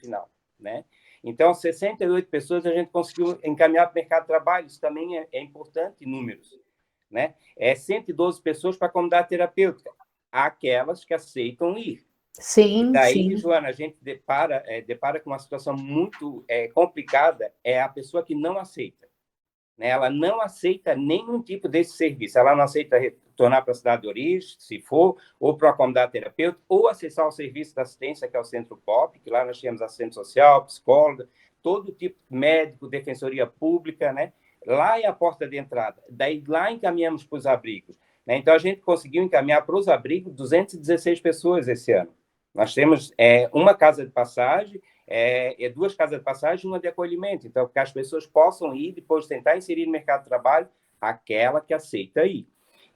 final, né? Então, 68 pessoas a gente conseguiu encaminhar para o mercado de trabalho, isso também é importante em números, né? 112 pessoas para a comunidade terapêutica, aquelas que aceitam ir. Sim, Daí, sim. Joana, a gente depara com uma situação muito complicada, é a pessoa que não aceita, né? Ela não aceita nenhum tipo desse serviço, ela não aceita retornar para a cidade de origem, se for, ou para a comunidade terapêutica, ou acessar o serviço de assistência, que é o Centro POP, que lá nós temos assistente social, psicóloga, todo tipo de médico, defensoria pública, né? Lá é a porta de entrada. Daí, lá encaminhamos para os abrigos, né? Então, a gente conseguiu encaminhar para os abrigos 216 pessoas esse ano. Nós temos uma casa de passagem, duas casas de passagem e uma de acolhimento. Então, que as pessoas possam ir, depois tentar inserir no mercado de trabalho aquela que aceita ir.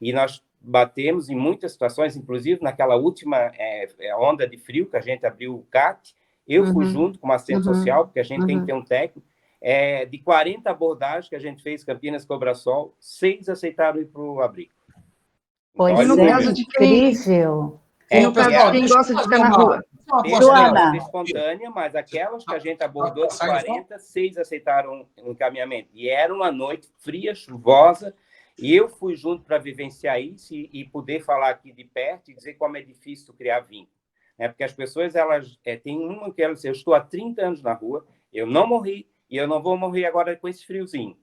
E nós batemos em muitas situações, inclusive naquela última onda de frio que a gente abriu o CAT, eu fui junto com uma assistente social, porque a gente tem que ter um técnico, de 40 abordagens que a gente fez, Campinas, Cobrasol, 6 aceitaram ir para o abrigo. Pois então, é, incrível. E no caso de quem gosta de ficar na rua? Joana. Espontânea, mas aquelas que a gente abordou de 40, 6 aceitaram o encaminhamento. E era uma noite fria, chuvosa, e eu fui junto para vivenciar isso e poder falar aqui de perto e dizer como é difícil criar vínculo. Porque as pessoas, elas têm uma que elas dizem, eu estou há 30 anos na rua, eu não morri, e eu não vou morrer agora com esse friozinho.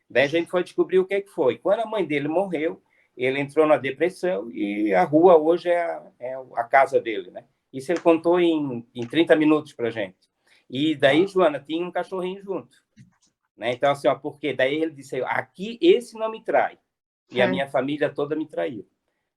Daí a gente foi descobrir o que foi. Quando a mãe dele morreu, ele entrou na depressão e a rua hoje é a casa dele, né? Isso ele contou em 30 minutos para a gente. E daí, Joana, tinha um cachorrinho junto, né? Então, assim, porque daí ele disse, aqui esse não me trai. E a minha família toda me traiu,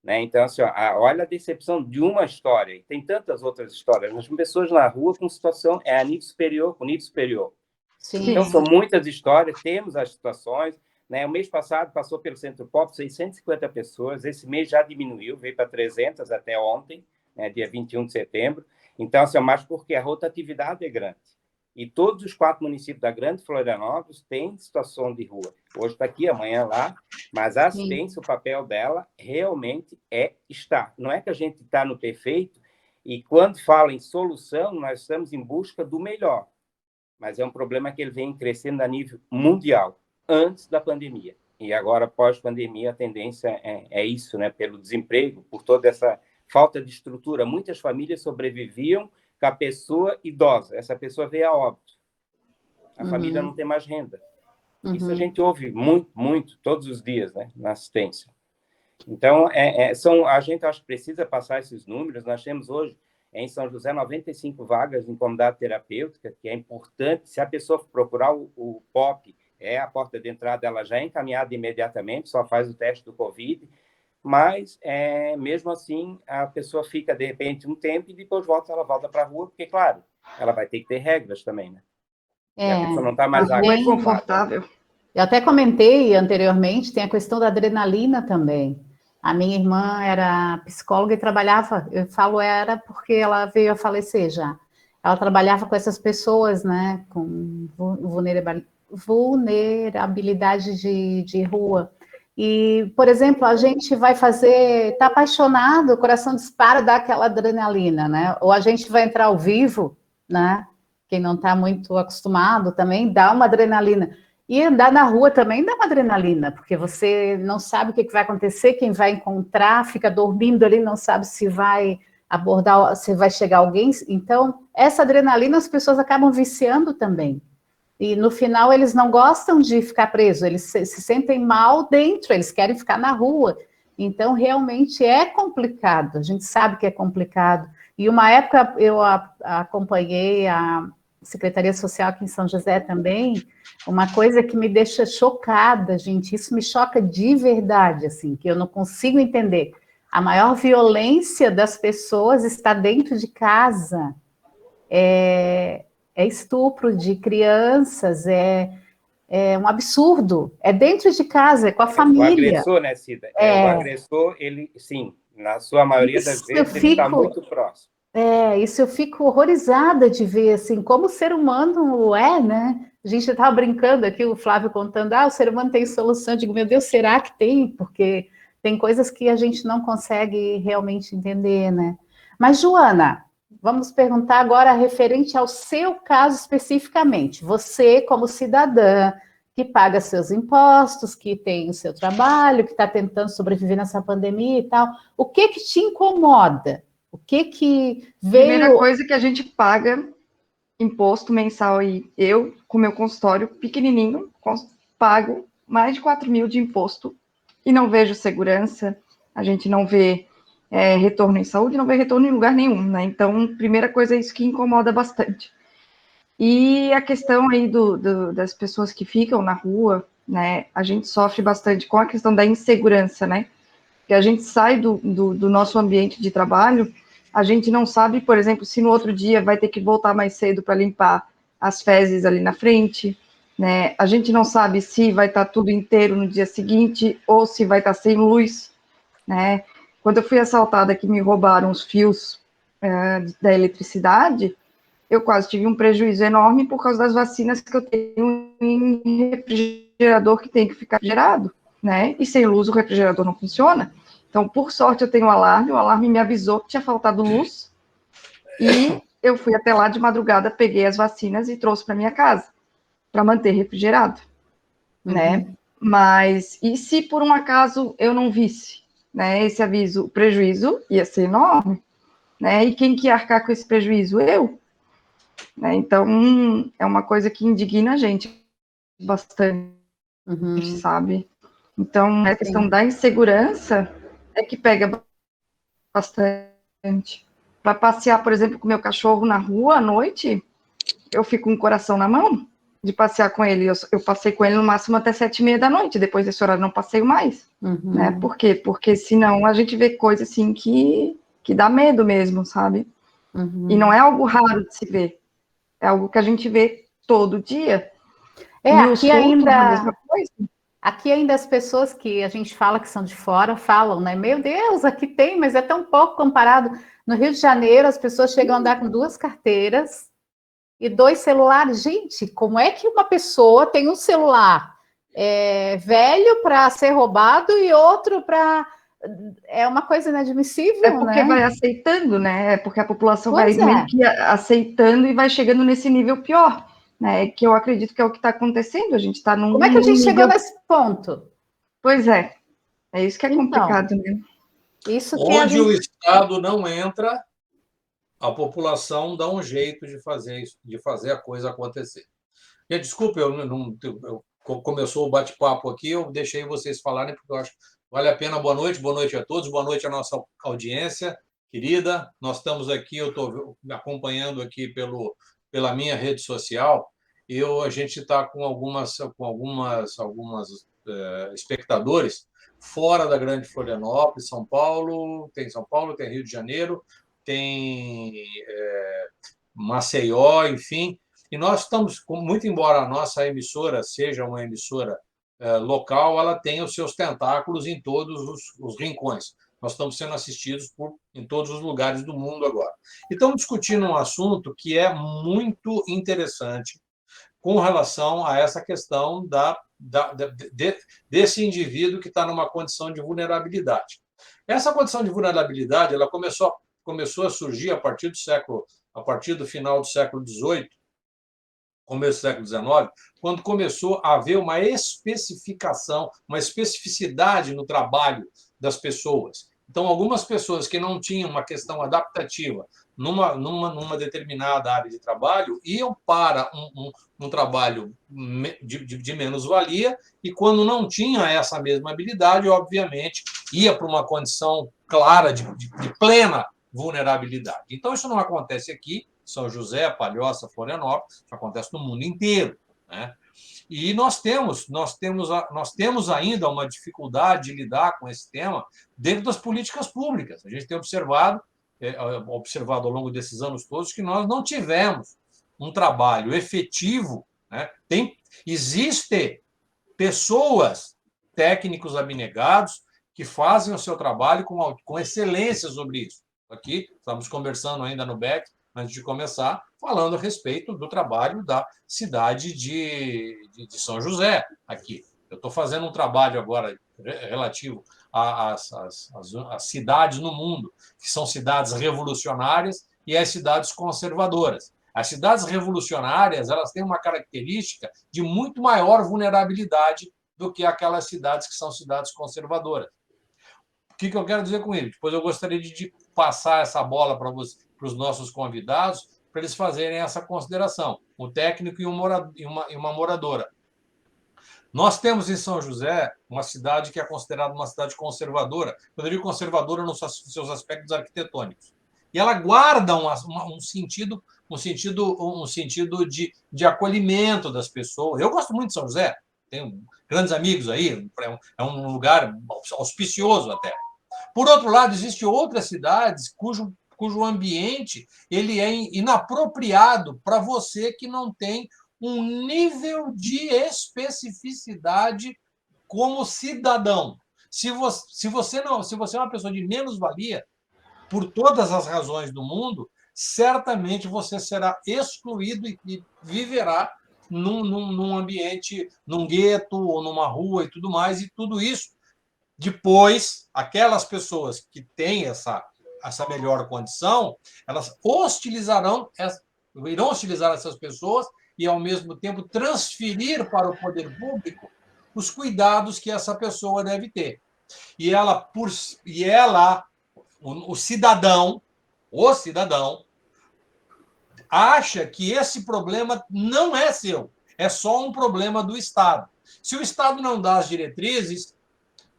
né? Então, assim, olha a decepção de uma história. E tem tantas outras histórias. As pessoas na rua com situação a nível superior, com nível superior. Sim. Então, são muitas histórias, temos as situações, né? O mês passado passou pelo Centro POP 650 pessoas, esse mês já diminuiu, veio para 300 até ontem, né? Dia 21 de setembro. Então, assim, mas porque a rotatividade é grande. E todos os 4 municípios da Grande Florianópolis têm situação de rua. Hoje está aqui, amanhã lá, mas a assistência, o papel dela realmente é estar. Não é que a gente está no perfeito, e quando fala em solução, nós estamos em busca do melhor. Mas é um problema que ele vem crescendo a nível mundial, antes da pandemia. E agora, pós-pandemia, a tendência é isso, né? Pelo desemprego, por toda essa falta de estrutura. Muitas famílias sobreviviam com a pessoa idosa. Essa pessoa veio a óbito. A família não tem mais renda. Isso a gente ouve muito, muito, todos os dias, né? Na assistência. Então, a gente acho que precisa passar esses números. Nós temos hoje, em São José, 95 vagas em comunidade terapêutica, que é importante. Se a pessoa procurar o POP, a porta de entrada, ela já é encaminhada imediatamente, só faz o teste do COVID, mas, mesmo assim, a pessoa fica, de repente, um tempo e depois ela volta para a rua, porque, claro, ela vai ter que ter regras também, né? E a pessoa não está mais lá. Não é confortável. Eu até comentei anteriormente, tem a questão da adrenalina também. A minha irmã era psicóloga e trabalhava, eu falo era porque ela veio a falecer já. Ela trabalhava com essas pessoas, né, com vulnerabilidade de rua. E, por exemplo, a gente vai tá apaixonado, o coração dispara, dá aquela adrenalina, né? Ou a gente vai entrar ao vivo, né? Quem não está muito acostumado também, dá uma adrenalina. E andar na rua também dá uma adrenalina, porque você não sabe o que vai acontecer, quem vai encontrar, fica dormindo ali, não sabe se vai abordar, se vai chegar alguém. Então, essa adrenalina as pessoas acabam viciando também. E no final eles não gostam de ficar presos, eles se sentem mal dentro, eles querem ficar na rua. Então, realmente é complicado, a gente sabe que é complicado. E uma época eu acompanhei a Secretaria Social aqui em São José também, uma coisa que me deixa chocada, gente, isso me choca de verdade, assim, que eu não consigo entender. A maior violência das pessoas está dentro de casa, é estupro de crianças, é um absurdo, é dentro de casa, é com a família. O agressor, né, Cida? O agressor, ele, sim, na sua maioria das vezes, ele está muito próximo. Isso eu fico horrorizada de ver, assim, como o ser humano né? A gente estava brincando aqui, o Flávio contando, o ser humano tem solução. Eu digo, meu Deus, será que tem? Porque tem coisas que a gente não consegue realmente entender, né? Mas, Joana, vamos perguntar agora referente ao seu caso especificamente. Você, como cidadã, que paga seus impostos, que tem o seu trabalho, que está tentando sobreviver nessa pandemia e tal, o que te incomoda? O que veio... Primeira coisa que a gente paga imposto mensal, e eu, com meu consultório pequenininho, pago mais de 4 mil de imposto e não vejo segurança, a gente não vê retorno em saúde, não vê retorno em lugar nenhum, né? Então, primeira coisa é isso que incomoda bastante. E a questão aí das pessoas que ficam na rua, né? A gente sofre bastante com a questão da insegurança, né? Que a gente sai do nosso ambiente de trabalho, a gente não sabe, por exemplo, se no outro dia vai ter que voltar mais cedo para limpar as fezes ali na frente, né? A gente não sabe se vai estar tudo inteiro no dia seguinte ou se vai estar sem luz, né? Quando eu fui assaltada que me roubaram os fios da eletricidade, eu quase tive um prejuízo enorme por causa das vacinas que eu tenho em refrigerador que tem que ficar refrigerado, né? E sem luz o refrigerador não funciona. Então, por sorte, eu tenho um alarme, o alarme me avisou que tinha faltado luz, e eu fui até lá de madrugada, peguei as vacinas e trouxe para minha casa, para manter refrigerado, né? Mas, e se por um acaso eu não visse, né, esse aviso, o prejuízo ia ser enorme, né? E quem que ia arcar com esse prejuízo? Eu. Né? Então, é uma coisa que indigna a gente bastante, sabe? Então, a questão da insegurança é que pega bastante. Para passear, por exemplo, com meu cachorro na rua à noite, eu fico com o coração na mão de passear com ele. Eu passei com ele no máximo até 7h30 da noite, depois desse horário não passeio mais. Né? Por quê? Porque senão a gente vê coisa assim que dá medo mesmo, sabe? E não é algo raro de se ver. É algo que a gente vê todo dia. Aqui ainda... Aqui ainda as pessoas que a gente fala que são de fora falam, né? Meu Deus, aqui tem, mas é tão pouco comparado. No Rio de Janeiro, as pessoas chegam a andar com 2 carteiras e 2 celulares. Gente, como é que uma pessoa tem um celular velho para ser roubado e outro para... É uma coisa inadmissível, É porque né? vai aceitando, né? É porque a população vai meio que aceitando e vai chegando nesse nível pior. Né, que eu acredito que é o que está acontecendo, a gente está num... Como é que a gente chegou nesse ponto? Pois é isso que é complicado, né? Isso que Onde o Estado não entra, a população dá um jeito de fazer a coisa acontecer. E, desculpe, começou o bate-papo aqui, eu deixei vocês falarem, porque eu acho que vale a pena. Boa noite a todos, boa noite à nossa audiência querida. Nós estamos aqui, eu estou acompanhando aqui pela minha rede social, e a gente está com algumas espectadores fora da Grande Florianópolis, São Paulo, tem Rio de Janeiro, tem Maceió, enfim. E nós estamos, muito embora a nossa emissora seja uma emissora local, ela tem os seus tentáculos em todos os rincões. Nós estamos sendo assistidos em todos os lugares do mundo agora. E estamos discutindo um assunto que é muito interessante com relação a essa questão desse indivíduo que está numa condição de vulnerabilidade. Essa condição de vulnerabilidade ela começou a surgir a partir do final do século XVIII, começo do século XIX, quando começou a haver uma especificação, uma especificidade no trabalho das pessoas. Então, algumas pessoas que não tinham uma questão adaptativa numa determinada área de trabalho iam para um trabalho de menos-valia, e quando não tinha essa mesma habilidade, obviamente, ia para uma condição clara de plena vulnerabilidade. Então, isso não acontece aqui, São José, Palhoça, Florianópolis, isso acontece no mundo inteiro, né? E nós temos ainda uma dificuldade de lidar com esse tema dentro das políticas públicas. A gente tem observado ao longo desses anos todos que nós não tivemos um trabalho efetivo, né? Existem pessoas, técnicos abnegados, que fazem o seu trabalho com excelência sobre isso. Aqui, estamos conversando ainda no BEC, antes de começar, falando a respeito do trabalho da cidade de São José, aqui. Eu estou fazendo um trabalho agora relativo às cidades no mundo, que são cidades revolucionárias e as cidades conservadoras. As cidades revolucionárias, elas têm uma característica de muito maior vulnerabilidade do que aquelas cidades que são cidades conservadoras. O que eu quero dizer com isso? Depois eu gostaria de passar essa bola para os nossos convidados, para eles fazerem essa consideração, o técnico e uma moradora. Nós temos em São José uma cidade que é considerada uma cidade conservadora, quando eu digo conservadora nos seus aspectos arquitetônicos. E ela guarda um sentido de acolhimento das pessoas. Eu gosto muito de São José, tenho grandes amigos aí, é um lugar auspicioso até. Por outro lado, existem outras cidades cujo ambiente ele é inapropriado para você que não tem um nível de especificidade como cidadão. Se você é uma pessoa de menos-valia, por todas as razões do mundo, certamente você será excluído e viverá num ambiente, num gueto ou numa rua e tudo mais, e tudo isso. Depois, aquelas pessoas que têm essa melhor condição, elas irão hostilizar essas pessoas e, ao mesmo tempo, transferir para o poder público os cuidados que essa pessoa deve ter. O cidadão, acha que esse problema não é seu, é só um problema do Estado. Se o Estado não dá as diretrizes,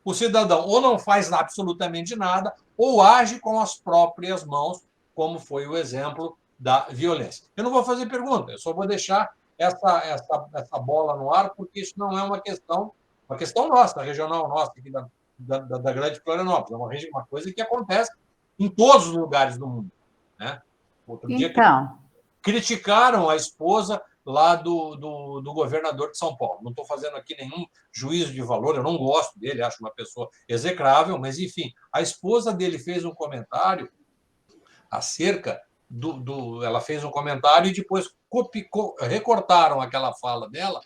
o cidadão ou não faz absolutamente nada, ou age com as próprias mãos, como foi o exemplo da violência. Eu não vou fazer pergunta, eu só vou deixar essa bola no ar, porque isso não é uma questão nossa, regional nossa, aqui da Grande Florianópolis. É uma coisa que acontece em todos os lugares do mundo. Né? Outro dia, criticaram a esposa lá do governador de São Paulo. Não estou fazendo aqui nenhum juízo de valor, eu não gosto dele, acho uma pessoa execrável, mas, enfim, a esposa dele fez um comentário acerca ela fez um comentário e depois recortaram aquela fala dela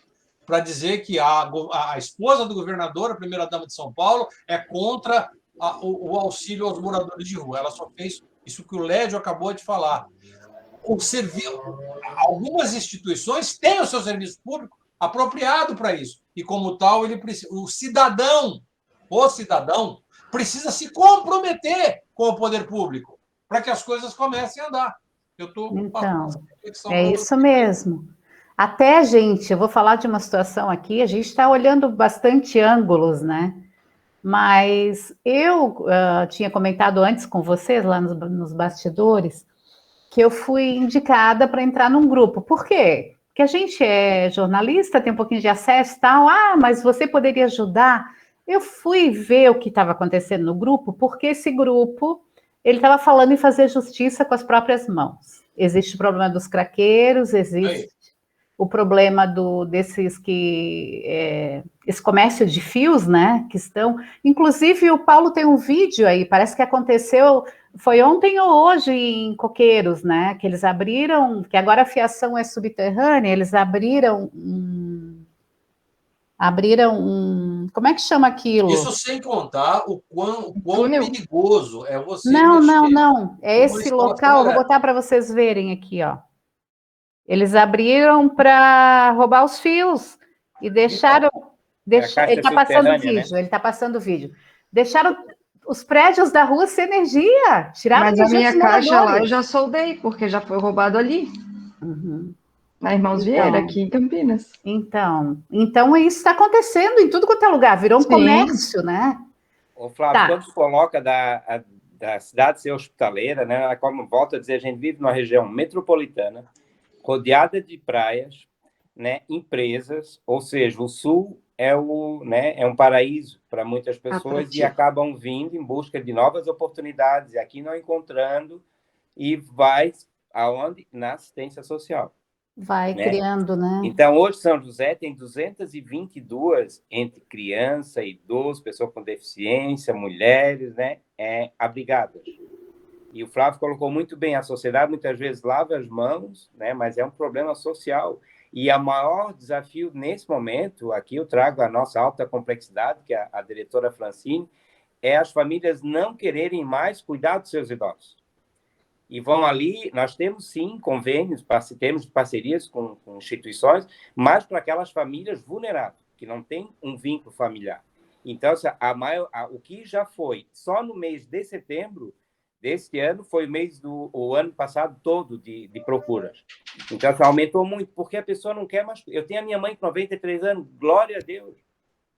para dizer que a esposa do governador, a primeira-dama de São Paulo, é contra o auxílio aos moradores de rua. Ela só fez isso que o Lédio acabou de falar. Algumas instituições têm o seu serviço público apropriado para isso. E, como tal, o cidadão precisa se comprometer com o poder público para que as coisas comecem a andar. Eu estou Então, é isso mesmo. Até, gente, eu vou falar de uma situação aqui, a gente está olhando bastante ângulos, né? Mas eu tinha comentado antes com vocês, lá nos bastidores, que eu fui indicada para entrar num grupo. Por quê? Porque a gente é jornalista, tem um pouquinho de acesso e tal. Ah, mas você poderia ajudar? Eu fui ver o que estava acontecendo no grupo, porque esse grupo, ele estava falando em fazer justiça com as próprias mãos. Existe o problema dos craqueiros, existe o problema desses esse comércio de fios, né, que estão... Inclusive, o Paulo tem um vídeo aí, parece que aconteceu, foi ontem ou hoje em Coqueiros, né, que eles abriram, que agora a fiação é subterrânea, eles abriram como é que chama aquilo? Isso sem contar o quão perigoso é você Não, é esse local, eu vou botar para vocês verem aqui, ó. Eles abriram para roubar os fios e deixaram... ele está passando o vídeo, né? Ele está passando o vídeo. Deixaram os prédios da rua sem energia, tiraram Mas a minha caixa lá eu já soldei, porque já foi roubado ali. Na Irmãos Vieira, aqui em Campinas. Então isso está acontecendo em tudo quanto é lugar, virou um comércio, né? Ô, Flávio, quando se coloca da cidade ser hospitaleira, né? Como volto a dizer, a gente vive numa região metropolitana, rodeada de praias, né, empresas, ou seja, o Sul é um paraíso para muitas pessoas e acabam vindo em busca de novas oportunidades e aqui não encontrando e vai aonde? Na assistência social. Vai criando, né? Então, hoje São José tem 222 entre criança, idoso, pessoa com deficiência, mulheres, né, abrigadas. E o Flávio colocou muito bem, a sociedade muitas vezes lava as mãos, né, mas é um problema social. E o maior desafio nesse momento, aqui eu trago a nossa alta complexidade, que é a diretora Francine, é as famílias não quererem mais cuidar dos seus idosos. e vão ali. Nós temos, sim, convênios, temos parcerias com instituições, mas para aquelas famílias vulneráveis, que não têm um vínculo familiar. Então, o que já foi, só no mês de setembro deste ano, foi o ano passado todo de procuras. Então, aumentou muito, porque a pessoa não quer mais. Eu tenho a minha mãe com 93 anos, glória a Deus,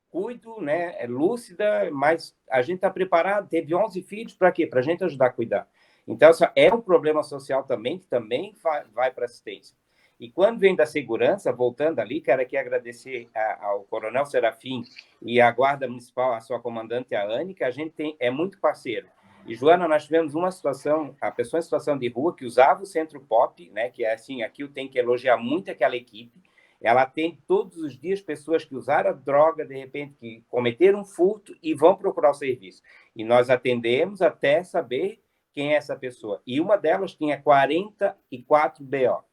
cuido, né, é lúcida, mas a gente está preparado, teve 11 filhos, para quê? Para a gente ajudar a cuidar. Então, é um problema social também, que também vai para assistência. E quando vem da segurança, voltando ali, quero aqui agradecer ao Coronel Serafim e à Guarda Municipal, a sua comandante, a Anne, que a gente é muito parceiro. E, Joana, nós tivemos uma situação, a pessoa em situação de rua que usava o Centro Pop, né, que é assim, aqui eu tenho que elogiar muito aquela equipe. Ela atende todos os dias pessoas que usaram a droga, de repente, que cometeram um furto e vão procurar o serviço. E nós atendemos até saber quem é essa pessoa. E uma delas tinha 44 BO.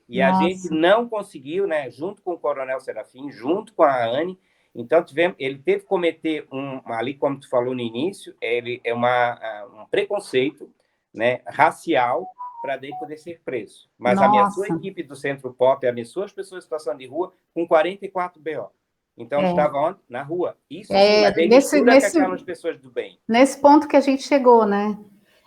E a gente não conseguiu, né, junto com o Coronel Serafim, junto com a Anne, então ele teve que cometer ali, como tu falou no início, ele é um preconceito, né, racial, para daí poder ser preso. Mas ameaçou a equipe do Centro Pop, ameaçou as pessoas em situação de rua com 44 BO. Então, estava onde? Na rua. Isso sim, mas ele mistura com aquelas pessoas do bem. Nesse ponto que a gente chegou, né?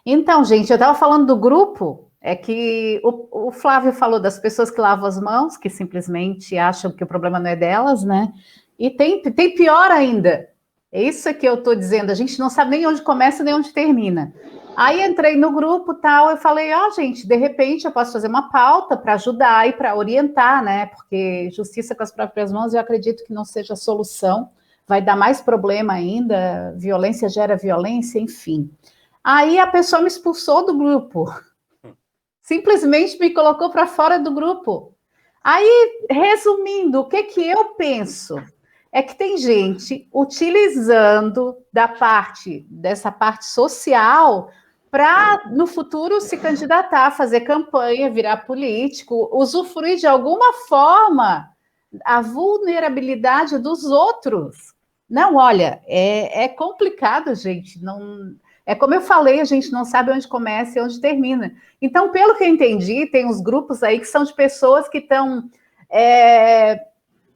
Então, gente, eu estava falando do grupo, é que o Flávio falou das pessoas que lavam as mãos, que simplesmente acham que o problema não é delas, né? E tem pior ainda. É isso que eu estou dizendo, a gente não sabe nem onde começa nem onde termina. Aí entrei no grupo tal, eu falei, gente, de repente eu posso fazer uma pauta para ajudar e para orientar, né? Porque justiça com as próprias mãos eu acredito que não seja a solução, vai dar mais problema ainda, violência gera violência, enfim. Aí a pessoa me expulsou do grupo, simplesmente me colocou para fora do grupo. Aí, resumindo, o que eu penso? É que tem gente utilizando dessa parte social para, no futuro, se candidatar, fazer campanha, virar político, usufruir de alguma forma a vulnerabilidade dos outros. Não, olha, é complicado, gente. Não, é como eu falei, a gente não sabe onde começa e onde termina. Então, pelo que eu entendi, tem uns grupos aí que são de pessoas que estão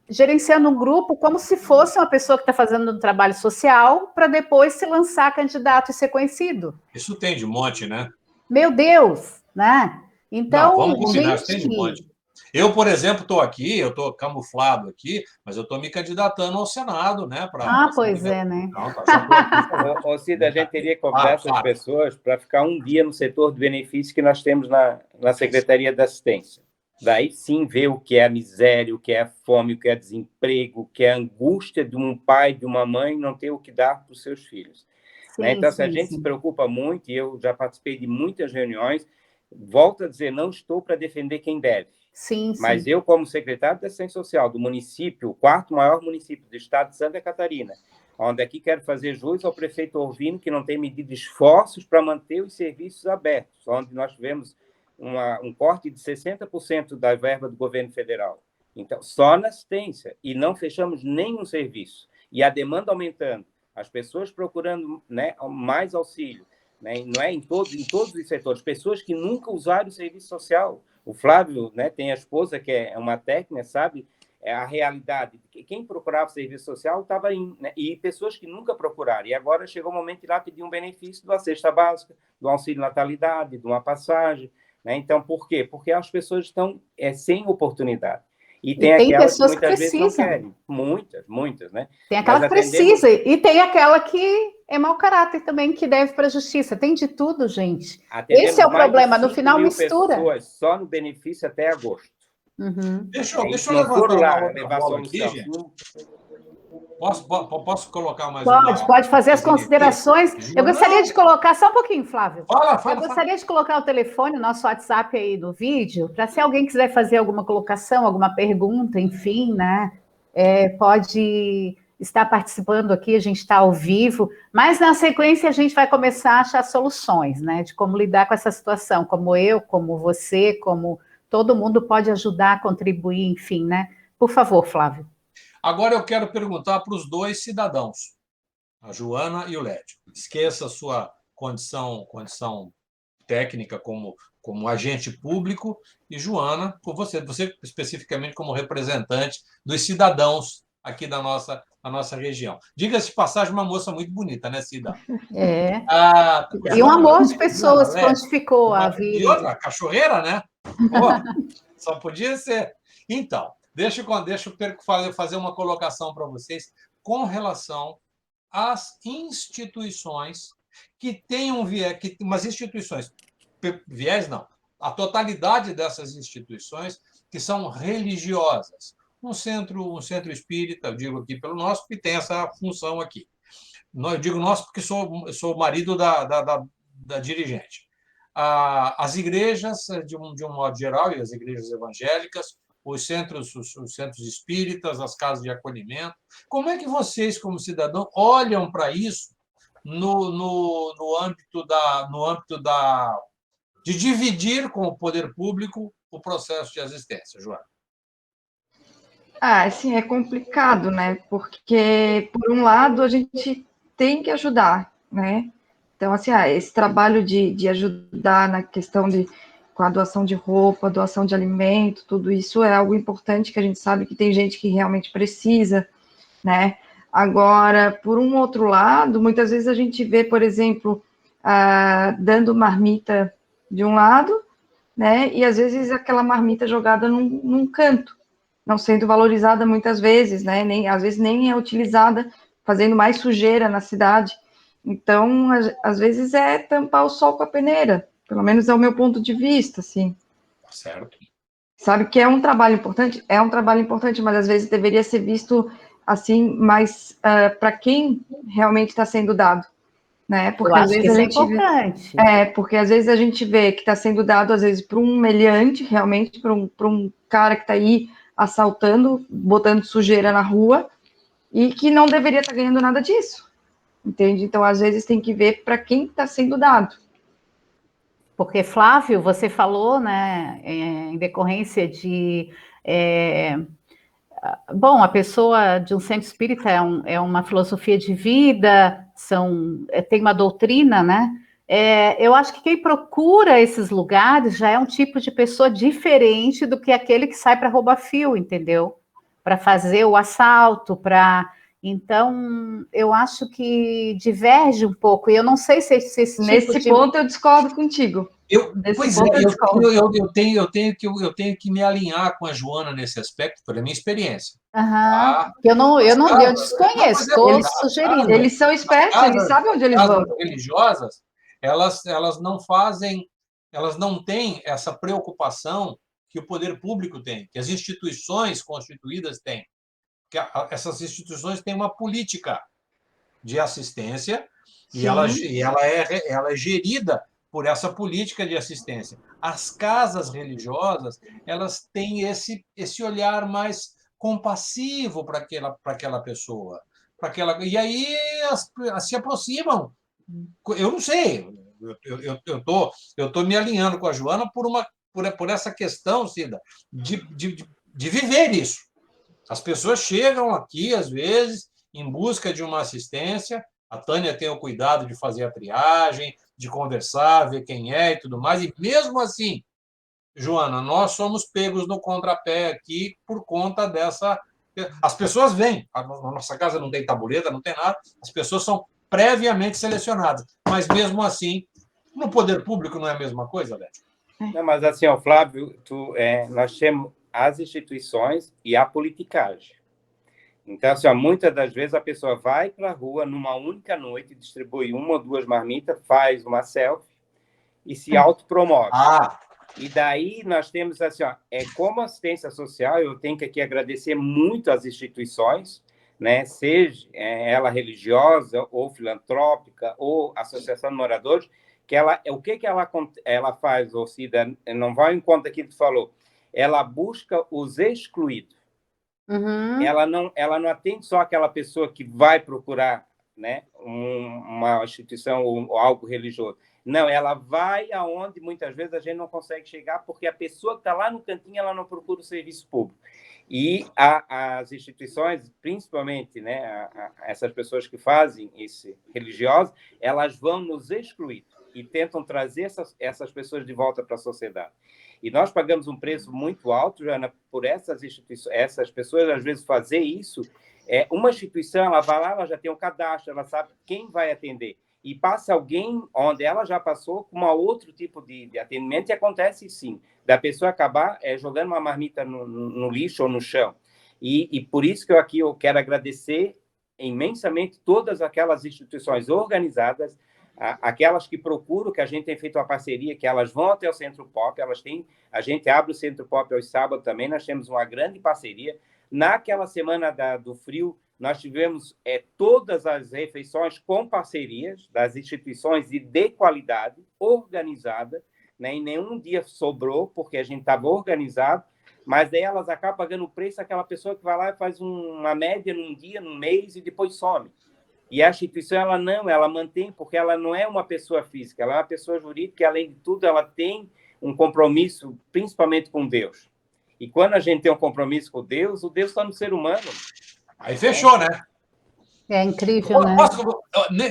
gerenciando um grupo como se fosse uma pessoa que está fazendo um trabalho social para depois se lançar candidato e ser conhecido. Isso tem de monte, né? Meu Deus, né? Então, não, vamos combinar, isso tem de monte. Eu, por exemplo, estou aqui, eu estou camuflado aqui, mas eu estou me candidatando ao Senado, né? Pois é, né? Não, tá Cida, a gente teria que convidar essas pessoas para ficar um dia no setor de benefícios que nós temos na Secretaria da Assistência. Daí sim ver o que é a miséria, o que é a fome, o que é desemprego, o que é a angústia de um pai, de uma mãe não ter o que dar para os seus filhos. Sim, né? Então, se a gente se preocupa muito, e eu já participei de muitas reuniões, volto a dizer, não estou para defender quem deve. Mas eu, como secretário de Assistência Social do município, o quarto maior município do estado de Santa Catarina, onde aqui quero fazer jus ao prefeito Orvino, que não tem medido esforços para manter os serviços abertos, onde nós tivemos um corte de 60% da verba do governo federal. Então, só na assistência, e não fechamos nenhum serviço. E a demanda aumentando, as pessoas procurando, né, mais auxílio, né, não é em todos os setores, pessoas que nunca usaram o serviço social. O Flávio, né, tem a esposa que é uma técnica, sabe? É a realidade. Quem procurava serviço social estava né? E pessoas que nunca procuraram. E agora chegou o momento de ir lá pedir um benefício da cesta básica, do auxílio natalidade, de uma passagem. Né? Então, por quê? Porque as pessoas estão sem oportunidade. E tem aquelas que muitas vezes não querem. Muitas, né? Tem aquela que precisa, e tem aquela que é mau caráter também, que deve para a justiça. Tem de tudo, gente. Esse é o problema, no final mistura. Pessoas só no benefício até agosto. Uhum. Deixa eu levantar uma bola aqui, gente. Posso colocar mais Pode fazer as considerações. Eu gostaria de colocar, só um pouquinho, Flávio. Eu gostaria de colocar o telefone, o nosso WhatsApp aí no vídeo, para se alguém quiser fazer alguma colocação, alguma pergunta, enfim, né? Pode estar participando aqui, a gente está ao vivo, mas na sequência a gente vai começar a achar soluções, né? De como lidar com essa situação, como eu, como você, como todo mundo pode ajudar, contribuir, enfim, né? Por favor, Flávio. Agora eu quero perguntar para os dois cidadãos, a Joana e o Lédio. Esqueça a sua condição técnica como agente público, e Joana, com você especificamente como representante dos cidadãos aqui da nossa região. Diga-se de passagem, uma moça muito bonita, né, Cida? É. Ah, E um Joana, amor de pessoas Joana, prontificou a e vir. outra, cachorreira, né? Pô, só podia ser. Então, deixa eu fazer uma colocação para vocês com relação às instituições que têm um viés, umas instituições, viés não, a totalidade dessas instituições que são religiosas. Um centro espírita, eu digo aqui pelo nosso, que tem essa função aqui. Eu digo nosso porque sou o marido da dirigente. As igrejas, de um modo geral, e as igrejas evangélicas, os centros espíritas, as casas de acolhimento. Como é que vocês, como cidadão, olham para isso no âmbito de dividir com o poder público o processo de assistência, Joana? Assim, é complicado, né? Porque, por um lado, a gente tem que ajudar, né? Então, assim, esse trabalho de ajudar na questão com a doação de roupa, doação de alimento, tudo isso é algo importante, que a gente sabe que tem gente que realmente precisa, né? Agora, por um outro lado, muitas vezes a gente vê, por exemplo, dando marmita de um lado, né? E às vezes aquela marmita jogada num canto, não sendo valorizada muitas vezes, né? Às vezes nem é utilizada, fazendo mais sujeira na cidade. Então, às vezes é tampar o sol com a peneira, pelo menos é o meu ponto de vista, assim. Certo. Sabe que é um trabalho importante? É um trabalho importante, mas às vezes deveria ser visto assim, mais para quem realmente está sendo dado, né? Eu acho que isso é importante. Porque às vezes a gente vê que está sendo dado, às vezes, para um meliante, realmente, para um cara que está aí assaltando, botando sujeira na rua, e que não deveria estar ganhando nada disso, entende? Então, às vezes, tem que ver para quem está sendo dado. Porque, Flávio, você falou, né, em decorrência de... bom, a pessoa de um centro espírita é uma filosofia de vida, tem uma doutrina, né? Eu acho que quem procura esses lugares já é um tipo de pessoa diferente do que aquele que sai para roubar fio, entendeu? Para fazer o assalto, para... Então, eu acho que diverge um pouco, e eu não sei se esse tipo Nesse ponto eu discordo contigo. Eu tenho que me alinhar com a Joana nesse aspecto, pela minha experiência. Tá? Eu desconheço, estou sugerindo. Eles são espertos, eles sabem onde eles vão. As religiosas, elas não têm essa preocupação que o poder público tem, que as instituições constituídas têm. Que essas instituições têm uma política de assistência. Sim. E ela é gerida por essa política de assistência. As casas religiosas, elas têm esse olhar mais compassivo para aquela pessoa. E aí se aproximam. Eu não sei, eu tô me alinhando com a Joana por essa questão, Cida, de viver isso. As pessoas chegam aqui, às vezes, em busca de uma assistência. A Tânia tem o cuidado de fazer a triagem, de conversar, ver quem é e tudo mais. E mesmo assim, Joana, nós somos pegos no contrapé aqui por conta dessa... As pessoas vêm. A nossa casa não tem tabuleta, não tem nada. As pessoas são previamente selecionadas. Mas mesmo assim, no poder público não é a mesma coisa, Léo? Não, mas assim, ó, Flávio, nós temos as instituições e a politicagem. Então, assim, ó, muitas das vezes a pessoa vai para a rua numa única noite, distribui 1 ou 2 marmitas, faz uma selfie e se autopromove. E daí nós temos assim, ó, como assistência social, eu tenho que aqui agradecer muito às instituições, né, seja ela religiosa ou filantrópica ou associação de moradores, que o que ela faz, Cida, não vai em conta aquilo que tu falou, ela busca os excluídos. Uhum. Ela não atende só aquela pessoa que vai procurar, né, uma instituição ou algo religioso. Não, ela vai aonde muitas vezes a gente não consegue chegar, porque a pessoa que está lá no cantinho, ela não procura o serviço público. E as instituições, principalmente, né, essas pessoas que fazem esse religioso, elas vão nos excluir. e tentam trazer essas pessoas de volta para a sociedade. E nós pagamos um preço muito alto, Joana, por essas instituições, essas pessoas, às vezes, fazer isso. Uma instituição, ela vai lá, ela já tem um cadastro, ela sabe quem vai atender. E passa alguém onde ela já passou com um outro tipo de atendimento, e acontece, sim, da pessoa acabar jogando uma marmita no lixo ou no chão. E por isso que eu quero agradecer imensamente todas aquelas instituições organizadas, aquelas que procuram, que a gente tem feito uma parceria, que elas vão até o Centro Pop, a gente abre o Centro Pop aos sábados também, nós temos uma grande parceria. Naquela semana do frio, nós tivemos todas as refeições com parcerias das instituições e de qualidade, organizada, né? E nenhum dia sobrou, porque a gente estava organizado, mas daí elas acabam pagando o preço daquela pessoa que vai lá e faz uma média num dia, num mês, e depois some. E a instituição, ela mantém, porque ela não é uma pessoa física, ela é uma pessoa jurídica, e, além de tudo, ela tem um compromisso, principalmente com Deus. E quando a gente tem um compromisso com Deus, o Deus está no ser humano. Aí fechou, né? É incrível, né?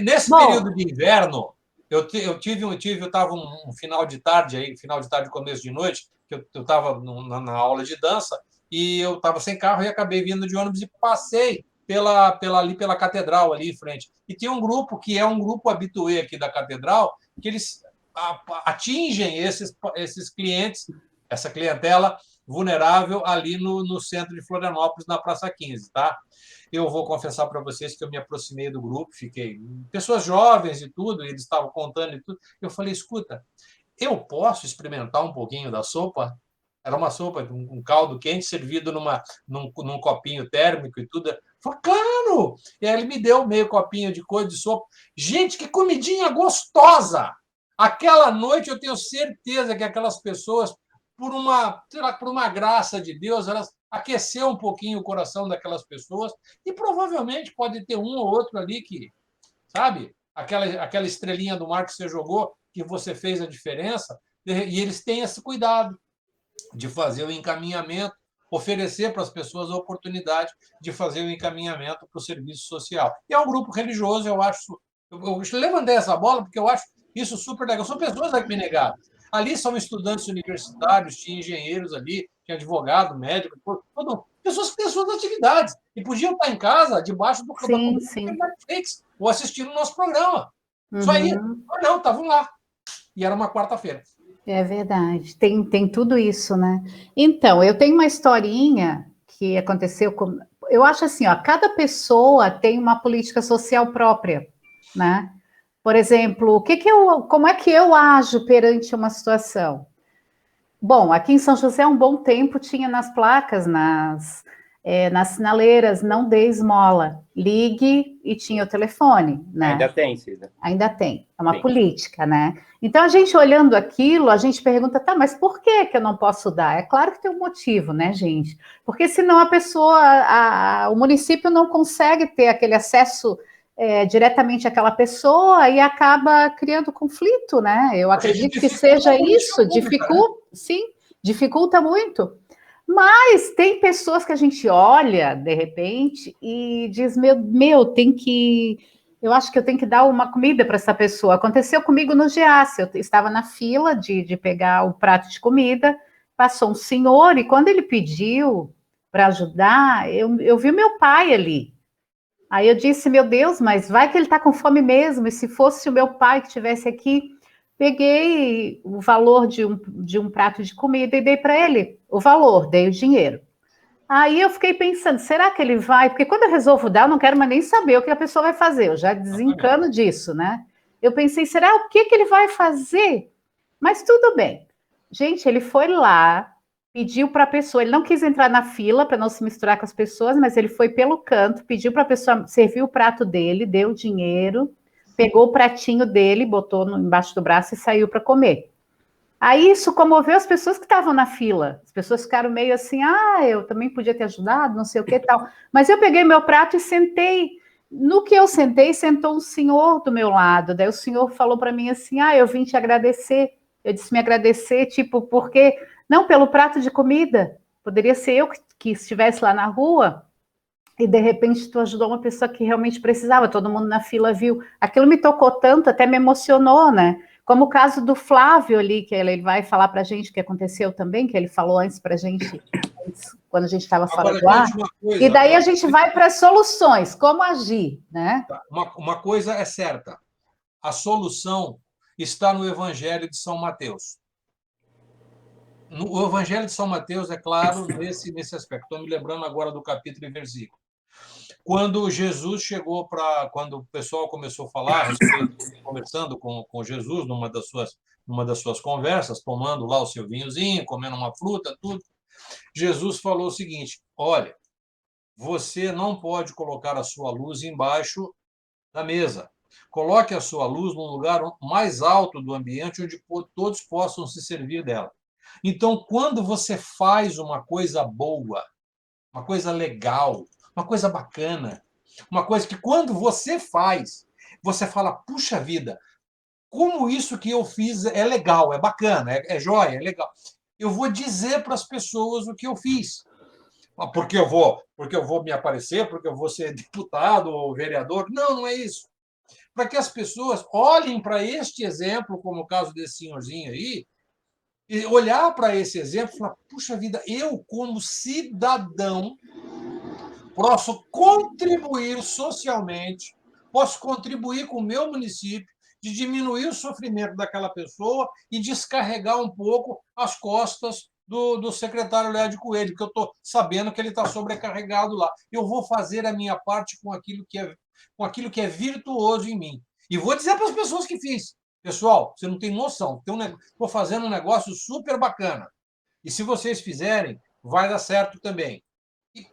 Nesse período de inverno, eu estava um final de tarde, começo de noite, que eu estava na aula de dança, e eu estava sem carro e acabei vindo de ônibus e passei ali pela catedral, ali em frente. E tem um grupo que é um grupo habitué aqui da catedral, que eles atingem esses clientes, essa clientela vulnerável ali no centro de Florianópolis, na Praça 15, tá? Eu vou confessar para vocês que eu me aproximei do grupo, fiquei... Pessoas jovens e tudo, e eles estavam contando e tudo. Eu falei, escuta, eu posso experimentar um pouquinho da sopa? Era uma sopa, um caldo quente servido num copinho térmico e tudo. Eu falei, claro! E aí ele me deu meio copinho de coisa de sopa. Gente, que comidinha gostosa! Aquela noite eu tenho certeza que aquelas pessoas, por uma graça de Deus, elas aqueceu um pouquinho o coração daquelas pessoas, e provavelmente pode ter um ou outro ali que, sabe, aquela estrelinha do mar que você jogou, que você fez a diferença, e eles têm esse cuidado de fazer o encaminhamento, oferecer para as pessoas a oportunidade de fazer o encaminhamento para o serviço social. E é um grupo religioso, eu acho... Eu levantei essa bola porque eu acho isso super legal. São pessoas abnegadas. Ali são estudantes universitários, tinha engenheiros ali, tinha advogado, médico, pessoas que têm suas atividades. E podiam estar em casa, debaixo do Netflix, ou assistindo o nosso programa. Só aí. Mas não, estavam lá. E era uma quarta-feira. É verdade, tem tudo isso, né? Então, eu tenho uma historinha que aconteceu com... Eu acho assim, ó, cada pessoa tem uma política social própria, né? Por exemplo, como é que eu ajo perante uma situação? Bom, aqui em São José, há um bom tempo, tinha nas placas, nas sinaleiras, não dê esmola, ligue, e tinha o telefone, né? Ainda tem, Cida. Ainda tem, é uma política, né? Então, a gente olhando aquilo, a gente pergunta, tá, mas por que eu não posso dar? É claro que tem um motivo, né, gente? Porque senão a pessoa, o município não consegue ter aquele acesso diretamente àquela pessoa e acaba criando conflito, né? Eu acredito que seja isso, dificulta muito. Mas tem pessoas que a gente olha, de repente, e diz, eu acho que eu tenho que dar uma comida para essa pessoa. Aconteceu comigo no GEAS, eu estava na fila de pegar o prato de comida, passou um senhor, e quando ele pediu para ajudar, eu vi meu pai ali. Aí eu disse, meu Deus, mas vai que ele está com fome mesmo, e se fosse o meu pai que estivesse aqui... Peguei o valor de um prato de comida e dei para ele o valor, dei o dinheiro. Aí eu fiquei pensando, será que ele vai? Porque quando eu resolvo dar, eu não quero mais nem saber o que a pessoa vai fazer, eu já desencano disso, né? Eu pensei, será o que ele vai fazer? Mas tudo bem. Gente, ele foi lá, pediu para a pessoa, ele não quis entrar na fila para não se misturar com as pessoas, mas ele foi pelo canto, pediu para a pessoa servir o prato dele, deu o dinheiro, pegou o pratinho dele, botou embaixo do braço e saiu para comer. Aí isso comoveu as pessoas que estavam na fila. As pessoas ficaram meio assim, eu também podia ter ajudado, não sei o que e tal. Mas eu peguei meu prato e sentei. No que eu sentei, sentou um senhor do meu lado. Daí o senhor falou para mim assim, eu vim te agradecer. Eu disse, me agradecer, tipo, porque... Não, pelo prato de comida. Poderia ser eu que estivesse lá na rua... E, de repente, tu ajudou uma pessoa que realmente precisava, todo mundo na fila viu. Aquilo me tocou tanto, até me emocionou, né? Como o caso do Flávio ali, que ele vai falar para a gente o que aconteceu também, que ele falou antes para a gente, quando a gente estava fora do ar. E daí a gente vai para as soluções, como agir, né? Uma coisa é certa, a solução está no Evangelho de São Mateus. O Evangelho de São Mateus é claro nesse aspecto. Estou me lembrando agora do capítulo e versículo. Quando Jesus chegou quando o pessoal começou a falar, conversando com Jesus numa das suas conversas, tomando lá o seu vinhozinho, comendo uma fruta, tudo, Jesus falou o seguinte: olha, você não pode colocar a sua luz embaixo da mesa. Coloque a sua luz num lugar mais alto do ambiente, onde todos possam se servir dela. Então, quando você faz uma coisa boa, uma coisa legal, uma coisa bacana, uma coisa que quando você faz, você fala, puxa vida, como isso que eu fiz é legal, é bacana, é joia, é legal. Eu vou dizer para as pessoas o que eu fiz. Porque eu vou me aparecer, porque eu vou ser deputado ou vereador. Não, não é isso. Para que as pessoas olhem para este exemplo, como o caso desse senhorzinho aí, e olhar para esse exemplo e falar, puxa vida, eu, como cidadão, posso contribuir socialmente, posso contribuir com o meu município, de diminuir o sofrimento daquela pessoa e descarregar um pouco as costas do secretário Lédio Coelho, que eu estou sabendo que ele está sobrecarregado lá. Eu vou fazer a minha parte com aquilo que é virtuoso em mim. E vou dizer para as pessoas que fiz. Pessoal, você não tem noção. Estou fazendo um negócio super bacana. E se vocês fizerem, vai dar certo também. E,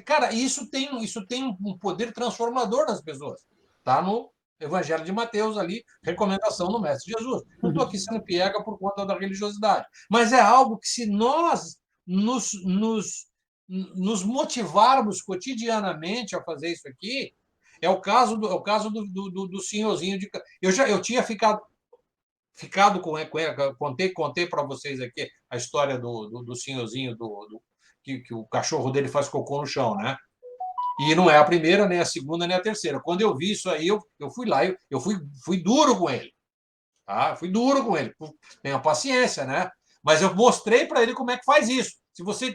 cara, isso tem um poder transformador nas pessoas. Está no Evangelho de Mateus ali, recomendação do Mestre Jesus. Não estou aqui sendo piega por conta da religiosidade. Mas é algo que, se nós nos motivarmos cotidianamente a fazer isso aqui, é o caso do senhorzinho de. Eu tinha ficado com contei para vocês aqui a história do senhorzinho que o cachorro dele faz cocô no chão, né? E não é a primeira, nem a segunda, nem a terceira. Quando eu vi isso aí, eu fui lá, eu fui duro com ele. Tá? Fui duro com ele. Tenha paciência, né? Mas eu mostrei para ele como é que faz isso. Se você.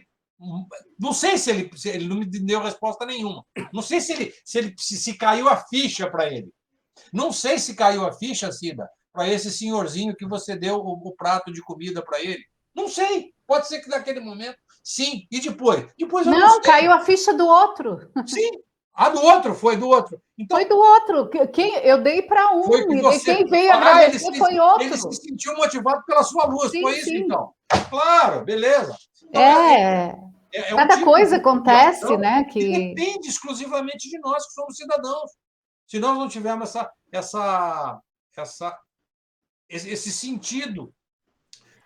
Não sei se ele não me deu resposta nenhuma. Não sei se caiu a ficha para ele. Não sei se caiu a ficha, Cida, para esse senhorzinho que você deu o prato de comida para ele. Não sei. Pode ser que naquele momento, sim. E depois? Depois eu não sei. Caiu a ficha do outro. Sim. A do outro, foi do outro. Então, foi do outro. Eu dei para um, e quem veio agradecer foi outro. Ele se sentiu motivado pela sua luz, sim, foi isso, sim. Então? Claro, beleza. Então, cada coisa acontece, né? Que depende exclusivamente de nós, que somos cidadãos. Se nós não tivermos esse sentido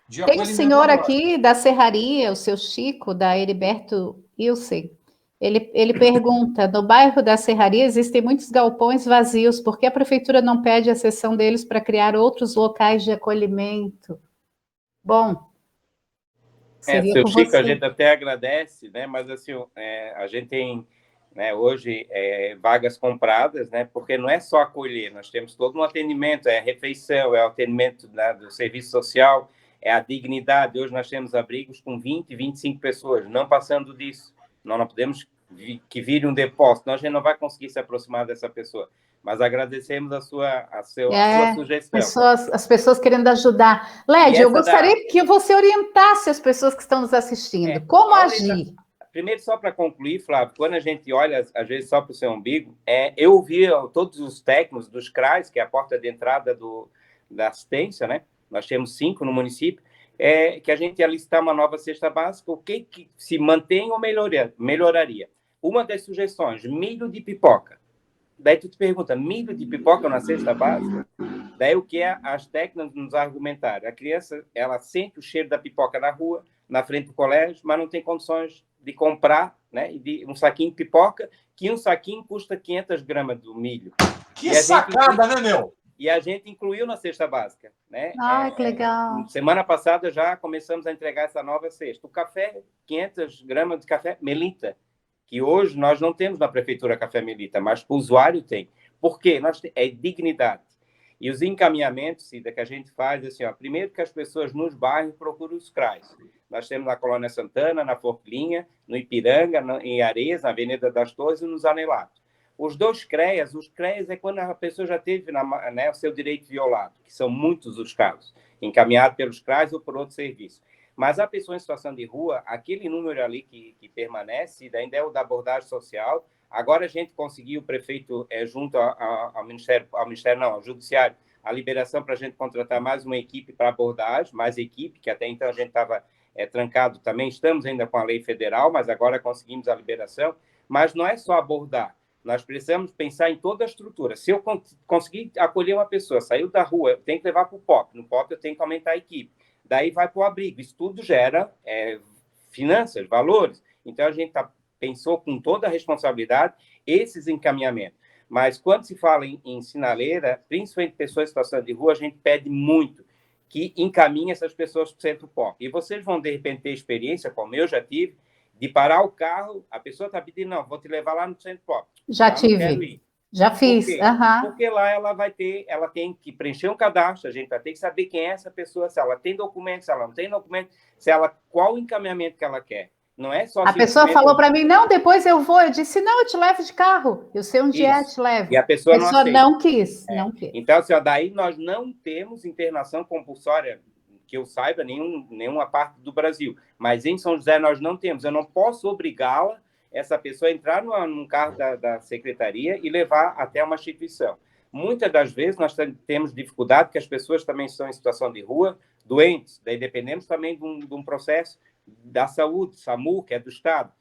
de Tem um senhor aqui da Serraria, o seu Chico, da Heriberto Ilsen. Ele pergunta, no bairro da Serraria existem muitos galpões vazios, por que a prefeitura não pede a cessão deles para criar outros locais de acolhimento? Bom, seria seu com Chico, você. A gente até agradece, né? Mas assim, a gente tem, né, hoje vagas compradas, né? Porque não é só acolher, nós temos todo um atendimento, é a refeição, é o atendimento, né, do serviço social, é a dignidade. Hoje nós temos abrigos com 20, 25 pessoas, não passando disso. Nós não podemos que vire um depósito, nós a gente não vai conseguir se aproximar dessa pessoa. Mas agradecemos a sua sugestão. As pessoas querendo ajudar. Lédio, eu gostaria que você orientasse as pessoas que estão nos assistindo. Como agir? Primeiro, só para concluir, Flávio, quando a gente olha, às vezes, só para o seu umbigo, eu ouvi todos os técnicos dos CRAs, que é a porta de entrada da assistência, né? Nós temos 5 no município, que a gente ia listar uma nova cesta básica, o que se mantém ou melhoraria. Uma das sugestões, milho de pipoca. Daí tu te pergunta, milho de pipoca na cesta básica? Daí o que as técnicas nos argumentaram? A criança, ela sente o cheiro da pipoca na rua, na frente do colégio, mas não tem condições de comprar, né, um saquinho de pipoca, que um saquinho custa 500 gramas do milho. Que sacada, né, meu? E a gente incluiu na cesta básica, né? Que legal. Semana passada já começamos a entregar essa nova cesta. O café, 500 gramas de café Melita, que hoje nós não temos na prefeitura café Melita, mas o usuário tem. Por quê? É dignidade. E os encaminhamentos, Cida, que a gente faz, assim, ó, primeiro que as pessoas nos bairros procuram os CRAs. Nós temos na Colônia Santana, na Forquilinha, no Ipiranga, em Areias, na Avenida das Torres e nos Anelatos. Os CREAs é quando a pessoa já teve o seu direito violado, que são muitos os casos, encaminhados pelos CRAs ou por outro serviço. Mas a pessoa em situação de rua, aquele número ali que permanece, ainda é o da abordagem social. Agora a gente conseguiu, o prefeito, junto ao Judiciário, a liberação para a gente contratar mais uma equipe para abordagem, mais equipe, que até então a gente estava trancado também. Estamos ainda com a lei federal, mas agora conseguimos a liberação. Mas não é só abordar. Nós precisamos pensar em toda a estrutura. Se eu conseguir acolher uma pessoa, saiu da rua, eu tenho que levar para o POP. No POP eu tenho que aumentar a equipe. Daí vai para o abrigo. Isso tudo gera finanças, valores. Então, a gente pensou com toda a responsabilidade esses encaminhamentos. Mas quando se fala em sinaleira, principalmente pessoas em situação de rua, a gente pede muito que encaminhe essas pessoas para o centro POP. E vocês vão, de repente, ter experiência, como eu já tive, de parar o carro, a pessoa está pedindo, não, vou te levar lá no centro POP. Já tive, já fiz. Por quê? Porque lá ela tem que preencher um cadastro, a gente vai ter que saber quem é essa pessoa, se ela tem documento, se ela não tem documento, qual o encaminhamento que ela quer. Não é só... A pessoa falou para mim, não, depois eu vou. Eu disse, não, eu te levo de carro. Eu sei onde é, te levo. E a pessoa não quis. Não quis. Então, assim, daí nós não temos internação compulsória, que eu saiba, nenhuma parte do Brasil. Mas em São José nós não temos. Eu não posso obrigá-la, essa pessoa, a entrar num carro da secretaria e levar até uma instituição. Muitas das vezes nós temos dificuldade, porque as pessoas também estão em situação de rua, doentes. Daí dependemos também de um processo da saúde, SAMU, que é do Estado.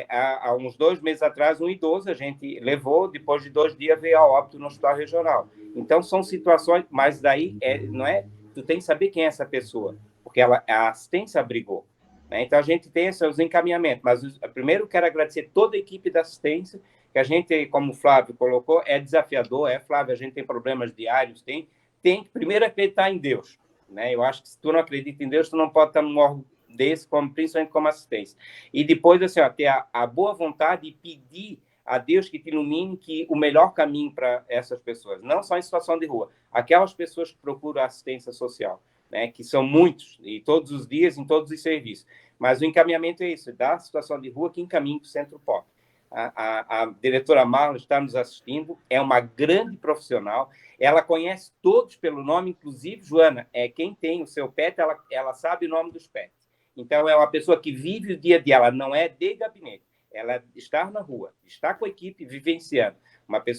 Há uns 2 meses atrás, um idoso a gente levou, depois de 2 dias veio a óbito no hospital regional. Então, são situações, mas daí não é... Tu tem que saber quem é essa pessoa, porque a assistência abrigou. Né? Então, a gente tem os encaminhamentos. Mas, primeiro, quero agradecer toda a equipe da assistência, que a gente, como o Flávio colocou, é desafiador, Flávio, a gente tem problemas diários, tem que primeiro acreditar em Deus. Né? Eu acho que se tu não acredita em Deus, tu não pode estar num órgão desse, principalmente como assistência. E depois, assim, ter a boa vontade e pedir a Deus que te ilumine o melhor caminho para essas pessoas, não só em situação de rua, aquelas pessoas que procuram assistência social, né, que são muitos, e todos os dias, em todos os serviços. Mas o encaminhamento é isso, da situação de rua que encaminha para o Centro POP. A diretora Marla está nos assistindo, é uma grande profissional, ela conhece todos pelo nome, inclusive, Joana, quem tem o seu pet, ela sabe o nome dos pets. Então, é uma pessoa que vive o dia a dia, ela não é de gabinete, ela está na rua, está com a equipe vivenciando.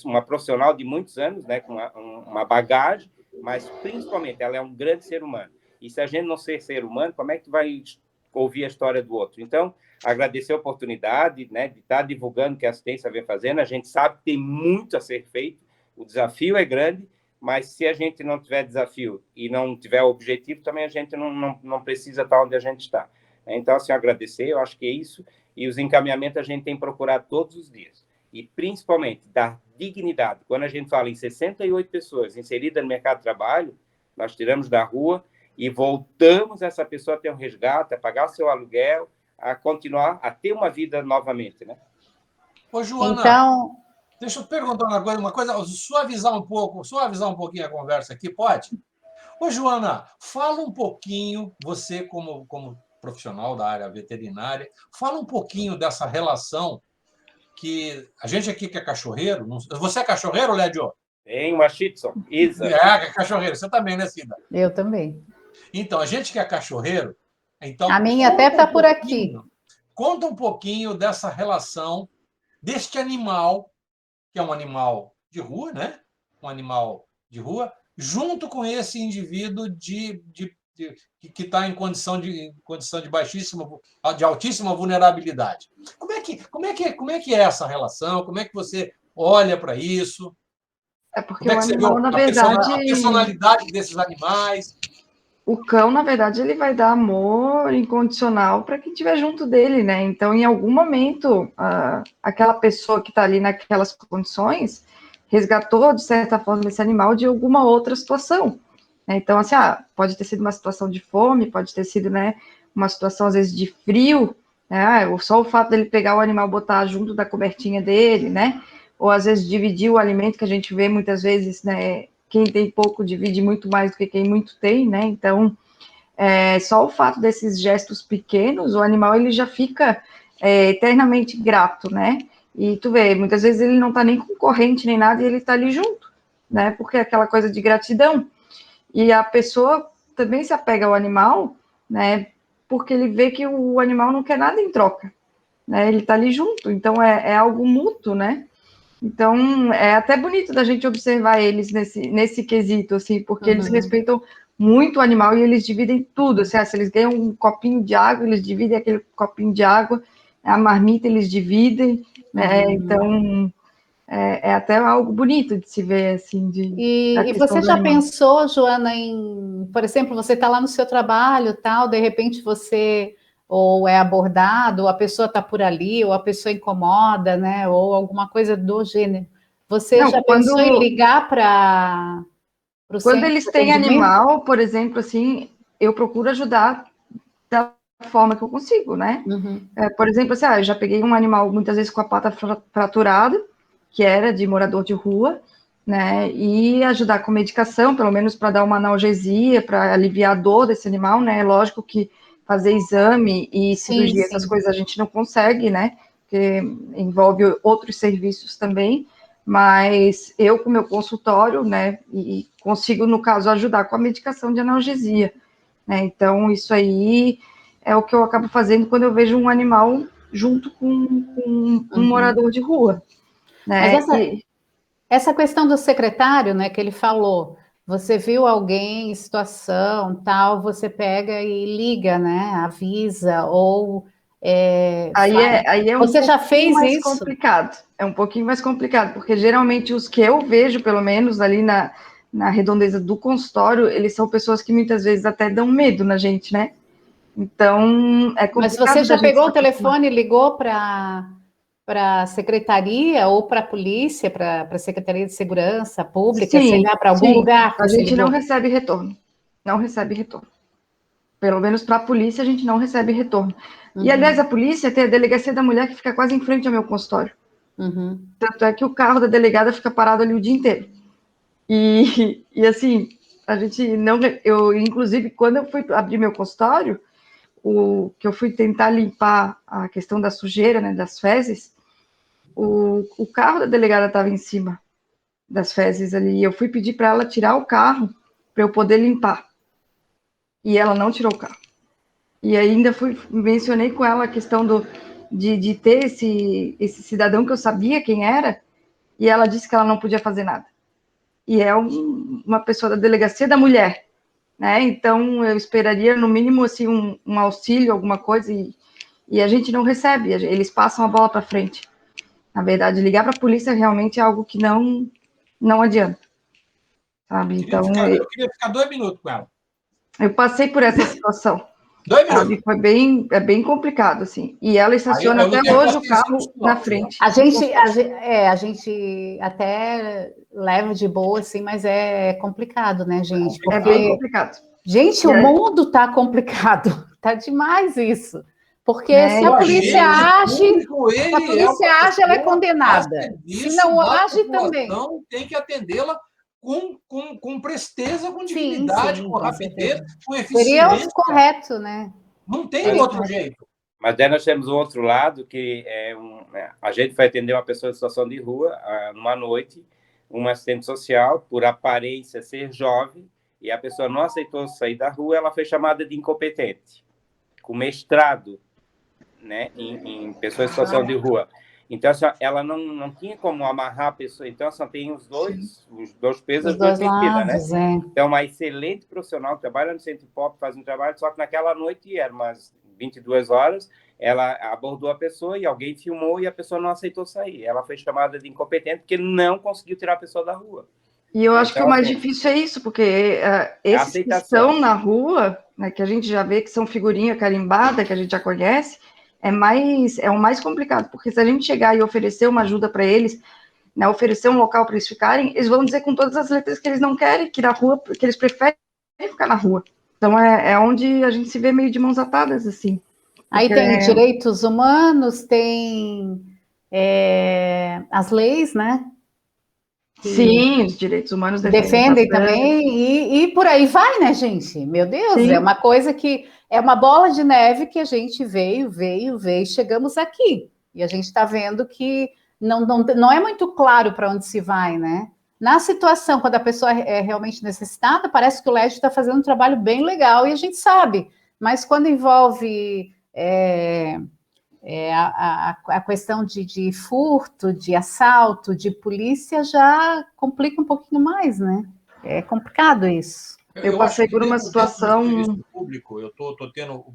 Uma profissional de muitos anos, né, com uma bagagem, mas, principalmente, ela é um grande ser humano. E se a gente não ser humano, como é que tu vai ouvir a história do outro? Então, agradecer a oportunidade, né, de estar divulgando o que a assistência vem fazendo. A gente sabe que tem muito a ser feito, o desafio é grande, mas se a gente não tiver desafio e não tiver objetivo, também a gente não precisa estar onde a gente está. Então, assim, agradecer, eu acho que é isso. E os encaminhamentos a gente tem procurado todos os dias. E, principalmente, dar dignidade. Quando a gente fala em 68 pessoas inseridas no mercado de trabalho, nós tiramos da rua e voltamos essa pessoa a ter um resgate, a pagar o seu aluguel, a continuar, a ter uma vida novamente, né? Ô, Joana, então... deixa eu perguntar uma coisa, suavizar um pouquinho a conversa aqui, pode? Ô, Joana, fala um pouquinho, você como profissional da área veterinária, fala um pouquinho dessa relação que a gente aqui que é cachorreiro... Você é cachorreiro, Lédio? Tem uma Shih Tzu, Isa. É cachorreiro. Você também, né, Cida? Eu também. Então, a gente que é cachorreiro... Então, a minha até está por aqui. Conta um pouquinho dessa relação deste animal, que é um animal de rua, né? Um animal de rua, junto com esse indivíduo que está em condição de altíssima vulnerabilidade. Como é que é essa relação? Como é que você olha para isso? Porque como é que você vê a personalidade desses animais? O cão, na verdade, ele vai dar amor incondicional para quem estiver junto dele, né? Então, em algum momento, aquela pessoa que está ali naquelas condições resgatou, de certa forma, esse animal de alguma outra situação. Então, assim, pode ter sido uma situação de fome, pode ter sido, né, uma situação, às vezes, de frio, né? Só o fato dele pegar o animal, botar junto da cobertinha dele, né? Ou, às vezes, dividir o alimento, que a gente vê muitas vezes, né, quem tem pouco divide muito mais do que quem muito tem, né? Então, só o fato desses gestos pequenos, o animal ele já fica eternamente grato, né? E tu vê, muitas vezes ele não tá nem com corrente nem nada e ele tá ali junto, né? Porque é aquela coisa de gratidão. E a pessoa também se apega ao animal, né? Porque ele vê que o animal não quer nada em troca, né? Ele tá ali junto, então é algo mútuo, né? Então, é até bonito da gente observar eles nesse quesito, assim, porque eles respeitam muito o animal e eles dividem tudo. Assim, se eles ganham um copinho de água, eles dividem aquele copinho de água, a marmita eles dividem, né? Então, é até algo bonito de se ver, assim, E você já pensou, Joana, por exemplo, você está lá no seu trabalho, tal, de repente você ou é abordado, ou a pessoa está por ali, ou a pessoa incomoda, né? Ou alguma coisa do gênero. Você já pensou em ligar para o centro quando eles de têm atendimento? animal, por exemplo, assim, eu procuro ajudar da forma que eu consigo, né? Por exemplo, assim, eu já peguei um animal muitas vezes com a pata fraturada, que era de morador de rua, né? E ajudar com medicação, pelo menos para dar uma analgesia, para aliviar a dor desse animal, né? Lógico que fazer exame e cirurgia, essas coisas a gente não consegue, né? Porque envolve outros serviços também, mas eu com o meu consultório, né? E consigo, no caso, ajudar com a medicação de analgesia, né? Então, isso aí é o que eu acabo fazendo quando eu vejo um animal junto com um morador de rua, né? Mas essa questão do secretário, né, que ele falou, você viu alguém em situação tal, você pega e liga, né, avisa, ou aí é um você já pouquinho fez mais isso? complicado, é um pouquinho mais complicado, porque geralmente os que eu vejo, pelo menos ali na redondeza do consultório, eles são pessoas que muitas vezes até dão medo na gente, né? Então, é complicado. Mas você já da gente pegou se o telefone e ligou para a secretaria ou para a polícia, para a Secretaria de Segurança Pública, sei Sim, lá, para algum sim. lugar que A você gente não ligou? recebe retorno. Não recebe retorno. Pelo menos para a polícia a gente não recebe retorno. E, aliás, a polícia tem a delegacia da mulher que fica quase em frente ao meu consultório. Tanto é que o carro da delegada fica parado ali o dia inteiro. E assim, a gente não... Eu, inclusive, quando eu fui abrir meu consultório, que eu fui tentar limpar a questão da sujeira, né, das fezes, o carro da delegada estava em cima das fezes ali. E eu fui pedir para ela tirar o carro para eu poder limpar. E ela não tirou o carro. E ainda mencionei com ela a questão de ter esse cidadão que eu sabia quem era, e ela disse que ela não podia fazer nada. E é uma pessoa da delegacia da mulher, né? Então eu esperaria no mínimo assim um auxílio, alguma coisa, e a gente não recebe, eles passam a bola para frente. Na verdade, ligar para a polícia realmente é algo que não adianta, sabe? Então eu queria ficar 2 minutos com ela. eu passei por essa situação. 2 minutos. Foi bem complicado, assim. E ela estaciona até hoje o carro na frente. A gente até leva de boa, assim, mas é complicado, né, gente? É bem complicado. Gente, o mundo está complicado. Tá demais isso. Porque se a O polícia agente age, ela é condenada. Se não age, também. Tem que atendê-la com presteza, com dignidade, sim, com rapidez, certeza. com eficiência. Seria o correto, né? Não tem outro jeito. Mas daí nós temos o outro lado, que a gente vai atender uma pessoa em situação de rua, numa noite, um assistente social, por aparência ser jovem, e a pessoa não aceitou sair da rua, ela foi chamada de incompetente, com mestrado, né, em pessoas em situação de rua. Então, assim, ela não tinha como amarrar a pessoa. Então, assim, tem os dois pesos, as duas medidas, né? Então, uma excelente profissional que trabalha no Centro Pop, faz um trabalho, só que naquela noite, era umas 22 horas, ela abordou a pessoa e alguém filmou e a pessoa não aceitou sair. Ela foi chamada de incompetente porque não conseguiu tirar a pessoa da rua. E eu acho que o mais difícil é isso, porque esses que estão na rua, né, que a gente já vê que são figurinha carimbada, que a gente já conhece, é o mais complicado, porque se a gente chegar e oferecer uma ajuda para eles, né, oferecer um local para eles ficarem, eles vão dizer com todas as letras que eles não querem, que na rua, que eles preferem ficar na rua. Então é onde a gente se vê meio de mãos atadas, assim. Aí tem direitos humanos, tem as leis, né? Sim, os direitos humanos defendem bastante. também, e por aí vai, né, gente? Meu Deus, Sim. é uma coisa que é uma bola de neve que a gente veio, e chegamos aqui. E a gente está vendo que não é muito claro para onde se vai, né? Na situação, quando a pessoa é realmente necessitada, parece que o LED está fazendo um trabalho bem legal, e a gente sabe, mas quando envolve a questão de furto, de assalto, de polícia, já complica um pouquinho mais, né? É complicado isso. Eu passei por uma situação... Dentro do serviço público, eu tô tendo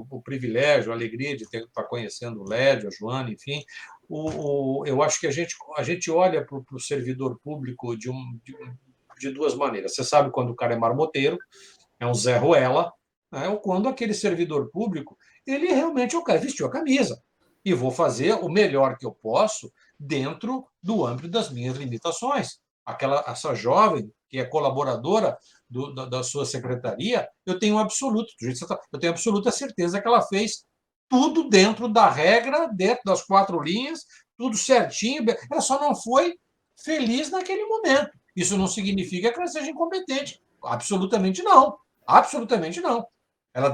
o privilégio, a alegria de estar conhecendo o Lédio, a Joana, enfim. Eu acho que a gente olha para o servidor público de duas maneiras. Você sabe quando o cara é marmoteiro, é um Zé Ruela, né? Ou quando aquele servidor público, ele realmente, o cara vestiu a camisa. E vou fazer o melhor que eu posso dentro do âmbito das minhas limitações. Essa jovem que é colaboradora da sua secretaria, eu tenho absoluta certeza que ela fez tudo dentro da regra, dentro das 4 linhas, tudo certinho. Ela só não foi feliz naquele momento. Isso não significa que ela seja incompetente. Absolutamente não. Absolutamente não. Ela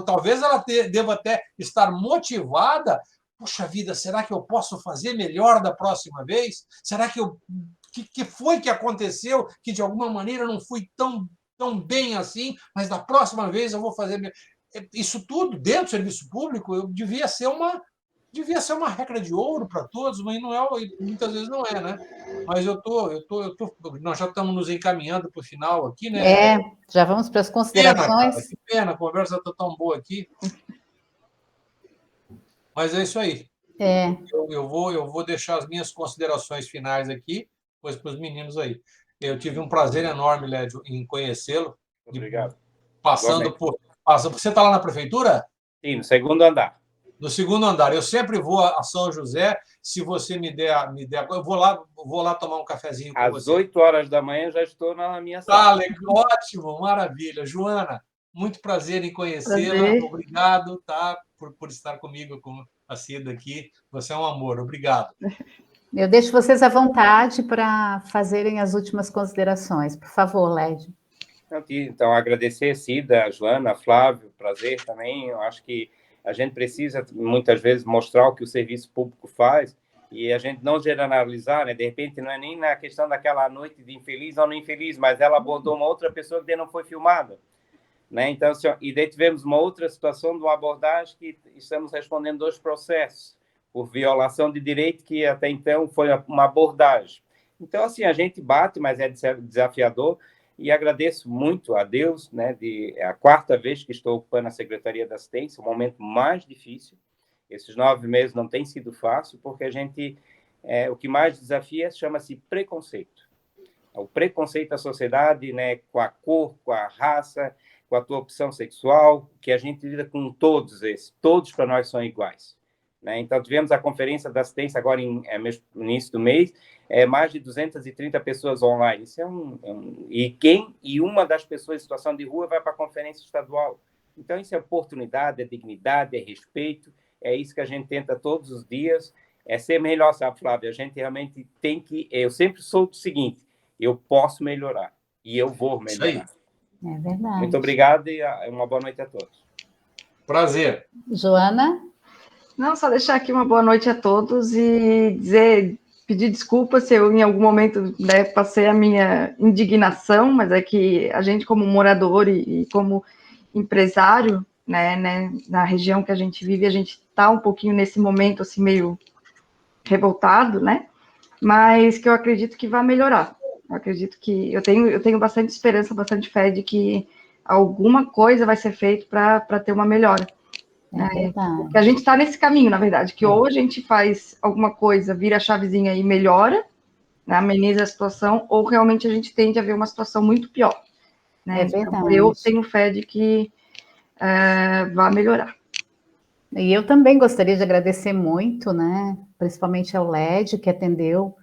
talvez ela deva até estar motivada. Puxa vida, será que eu posso fazer melhor da próxima vez? Será que foi que aconteceu que de alguma maneira não fui tão bem assim, mas da próxima vez eu vou fazer melhor? Isso tudo dentro do serviço público devia ser uma regra de ouro para todos, mas não é, muitas vezes não é, né? Mas nós já estamos nos encaminhando para o final aqui, né? Já vamos para as considerações. Que pena, a conversa está tão boa aqui. Mas é isso aí. Eu vou deixar as minhas considerações finais aqui, depois para os meninos aí. Eu tive um prazer enorme, Lédio, em conhecê-lo. Obrigado. Você está lá na prefeitura? Sim, no segundo andar. No segundo andar. Eu sempre vou a São José. Se você me der, eu vou lá tomar um cafezinho com você. Às 8 horas da manhã já estou na minha sala. Ótimo, maravilha. Joana, muito prazer em conhecê-la. Obrigado, tá, por estar comigo com a Cida aqui. Você é um amor. Obrigado. Eu deixo vocês à vontade para fazerem as últimas considerações. Por favor, Lédio. Então, agradecer a Cida, a Joana, a Flávio, prazer também. Eu acho que a gente precisa, muitas vezes, mostrar o que o serviço público faz e a gente não generalizar, né? De repente, não é nem na questão daquela noite de infeliz ou não infeliz, mas ela abordou uma outra pessoa que não foi filmada, né? Então, assim, e daí tivemos uma outra situação de uma abordagem que estamos respondendo 2 processos por violação de direito que até então foi uma abordagem. Então, assim, a gente bate, mas é desafiador. E agradeço muito a Deus, né, é a 4ª vez que estou ocupando a Secretaria da Assistência, o momento mais difícil. Esses 9 meses não tem sido fácil, porque o que mais desafia chama-se preconceito. O preconceito da sociedade, né, com a cor, com a raça, com a tua opção sexual, que a gente lida com todos esses. Todos para nós são iguais. Né? Então, tivemos a conferência da assistência agora no início do mês, mais de 230 pessoas online. Isso e uma das pessoas em situação de rua vai para a conferência estadual. Então, isso é oportunidade, é dignidade, é respeito, é isso que a gente tenta todos os dias, é ser melhor, sabe, Flávia? A gente realmente tem que... Eu sempre sou do seguinte, eu posso melhorar, e eu vou melhorar. É verdade. Muito obrigado e uma boa noite a todos. Prazer. Joana? Não, só deixar aqui uma boa noite a todos e pedir desculpa se eu, em algum momento, passei a minha indignação, mas é que a gente, como morador e como empresário, né, na região que a gente vive, a gente está um pouquinho nesse momento, assim, meio revoltado, né, mas que eu acredito que vai melhorar. Eu acredito que eu tenho bastante esperança, bastante fé de que alguma coisa vai ser feita para ter uma melhora. Porque a gente está nesse caminho, na verdade, que ou a gente faz alguma coisa, vira a chavezinha e melhora, né, ameniza a situação, ou realmente a gente tende a ver uma situação muito pior. Né? É verdade. Então, eu tenho fé de que vai melhorar. E eu também gostaria de agradecer muito, né, principalmente ao LED, que atendeu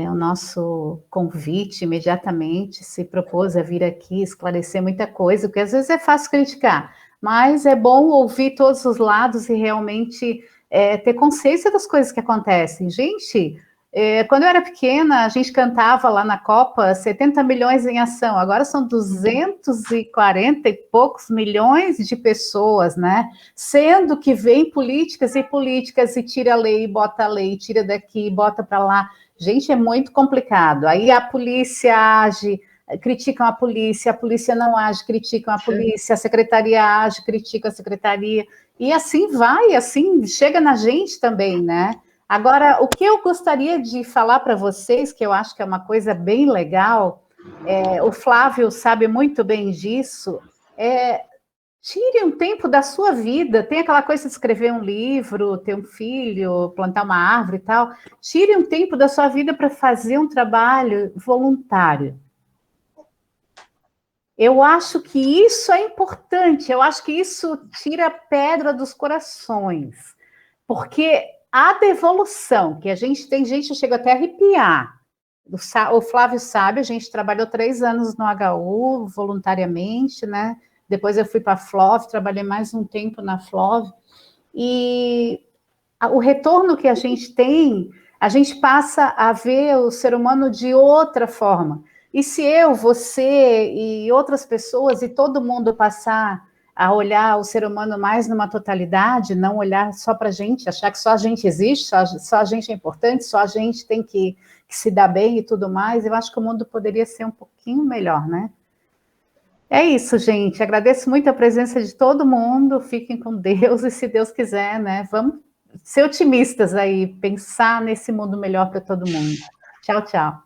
o nosso convite imediatamente, se propôs a vir aqui esclarecer muita coisa, porque às vezes é fácil criticar, mas é bom ouvir todos os lados e realmente ter consciência das coisas que acontecem. Gente, Quando eu era pequena, a gente cantava lá na Copa 70 milhões em ação, agora são 240 e poucos milhões de pessoas, né? Sendo que vem políticas e políticas, e tira a lei, bota a lei, tira daqui, bota para lá. Gente, é muito complicado. Aí a polícia age, criticam a polícia não age, criticam a polícia, a secretaria age, critica a secretaria, e assim vai, assim chega na gente também, né? Agora, o que eu gostaria de falar para vocês, que eu acho que é uma coisa bem legal, o Flávio sabe muito bem disso, tire um tempo da sua vida, tem aquela coisa de escrever um livro, ter um filho, plantar uma árvore e tal, tire um tempo da sua vida para fazer um trabalho voluntário. Eu acho que isso é importante, eu acho que isso tira a pedra dos corações, porque a devolução, que a gente tem gente, eu chego até a arrepiar. O Flávio sabe, a gente trabalhou 3 anos no HU, voluntariamente, né? Depois eu fui para a FLOV, trabalhei mais um tempo na FLOV, e o retorno que a gente tem, a gente passa a ver o ser humano de outra forma. E se eu, você e outras pessoas, e todo mundo passar a olhar o ser humano mais numa totalidade, não olhar só para a gente, achar que só a gente existe, só a gente é importante, só a gente tem que se dar bem e tudo mais, eu acho que o mundo poderia ser um pouquinho melhor, né? É isso, gente. Agradeço muito a presença de todo mundo. Fiquem com Deus e, se Deus quiser, né? Vamos ser otimistas aí, pensar nesse mundo melhor para todo mundo. Tchau, tchau.